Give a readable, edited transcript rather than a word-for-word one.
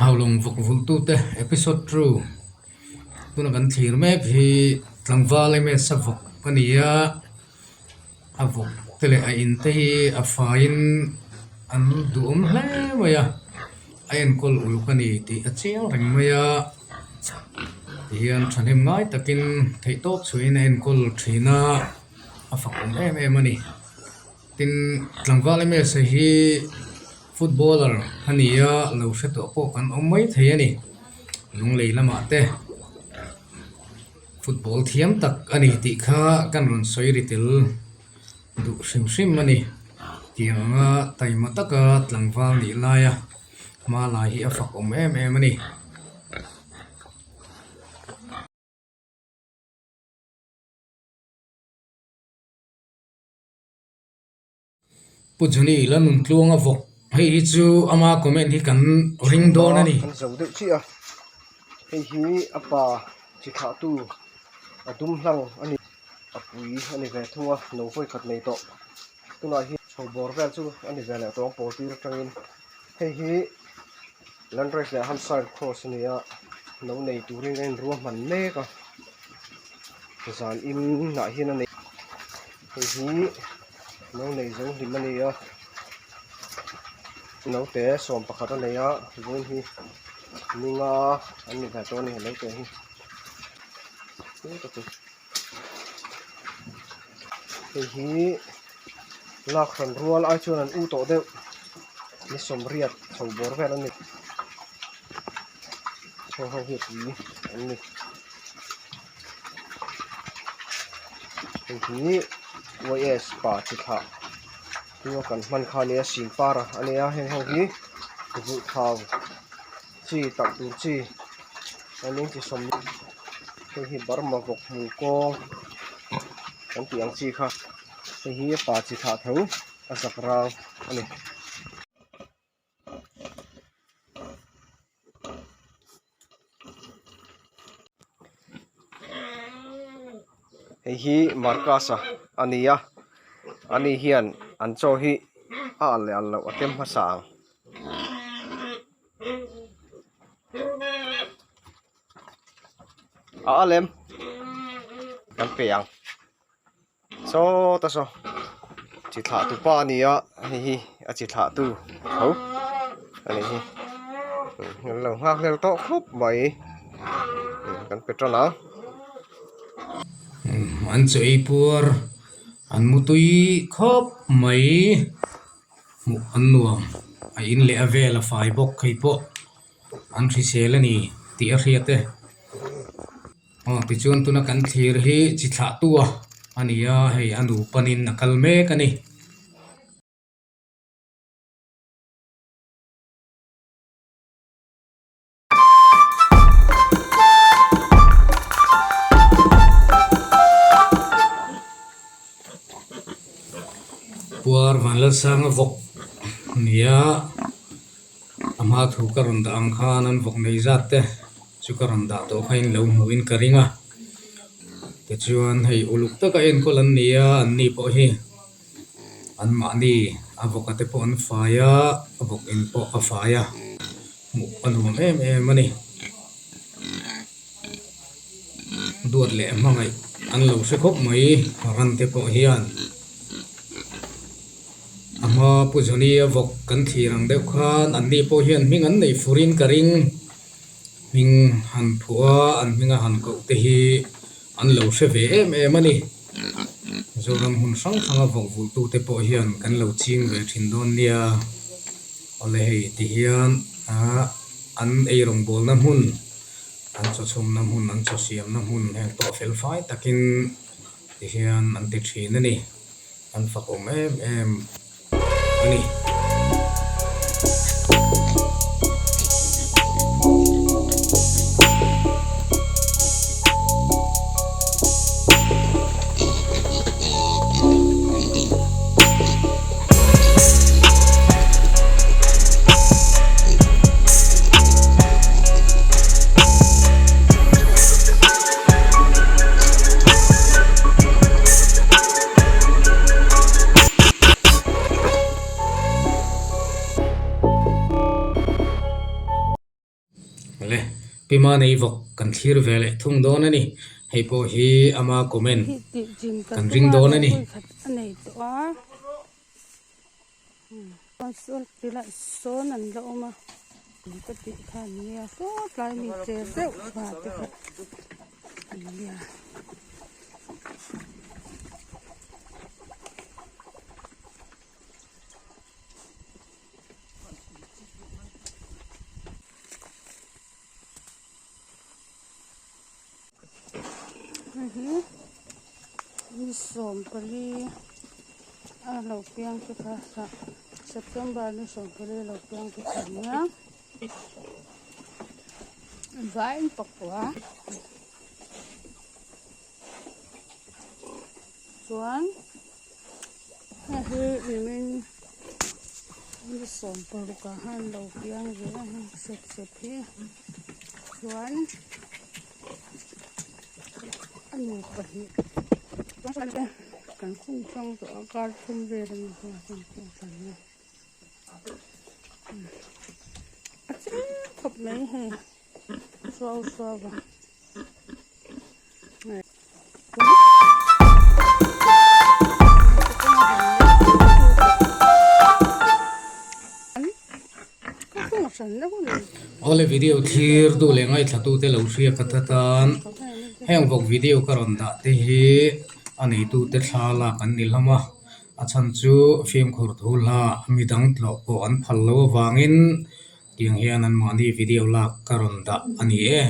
Haulawng Vawk vulh Episod-2 tuna kan thir me phi tlangwal me sa vok ania a vok tele a in te hi a fain an duom hle maya a en kol uluk ani ti a chiang reng maya hian thanem ngai takin thei top chuin en kol thina a fakum em ani tin tlangwal me sa hi footballer ania lo hreto po kan omai thei ani lung leilama te football thiam tak ani ti kha kan ron soi ritil du hrim ani tianga taima taka tlangwal ni laia ma lai hi a fak em ani pujuni lan nun tluanga vok hei chu ama comment hi kan ring don ani kan zo de chi a hei hi apa chi kha tu adum hlang ani apui ani ve thunga no foi khat nei to tuna hi chobor vel chu ani ve la to por ti tangin hei hi landres le han side cross ni a no nei turin en ruam man me ka zan in na hi na nei hei hi no nei zo hi mani a no te som pakhat a nei a voin hi ninga ani ve to ni le te hi hi lak ran rual ai chuan an u to deuh ni som riat chho bor vel ani so ho hi ti ani hi YS pa chi kha tu kan man kha ni a sin para ani a hen ho hi vu thau chi tak tu chi ani chi som hi barma vok mu ko kan tiang chi kha hi pa chi tha tho a sak rang ani hi markasa ania ani hian an cho hi a le al lo atem ma sang a alem kan peang so ta so chi tha tu pa nia hi a chi tha tu ho ani hi lo hak lel to khop mai kan petrona an chei pur an mutui khop mai mu an nuam a in le avela fai bok khei po an thri sel ani ti a hriate ti chuan tuna kan thir hi chi thla tua ania hei anu panin nakal mek ani puar vanla sang vok nia ama thu karon da ang khan an vok nei zat te chu karon da to khain lo muin karinga te chuan hei uluk taka en kolan nia an ni po hi an ma ni avokate po an faya avok in po a faya mu anum em ani duat le mangai an lo se khop mai ran te po hian ama pujoni vok kan thirang deuh khan an ni po hian ming an nei furin karing ming han phua an minga han ko te hi an lo se ve em ani zoram hun sang sanga vok vul tu te po hian kan lo ching ve thin don nia ole hei ti hian an ei rong bol na mun an cho chom na mun an cho siam na mun heng to fel fai takin ti hian an te thin ani an fakom em ani pima nei vok kan thlir vele thung don ani hei po hi ama comment kan ring don ani nei to a sol tila son an lo ma ka ti khan nia so tlai mi che se ba te nia ni som pali a lo piang ke kha sa September ni som pali lo piang ke kha nia vain pakwa chuan min ni som pali ka han lo piang ve set hi chuan anh phải cần khung trong chỗ con khung về là mình không phải nha thật mấy hè xoa xoa vào này ole video thlir du le ngai thatu te lo hria katatan heng vok video karon da te hi ani tu te thala kan ni lama achan chu film khur thula midang tlo ko an phal lo wangin tiang hian an mani video la karon da ani e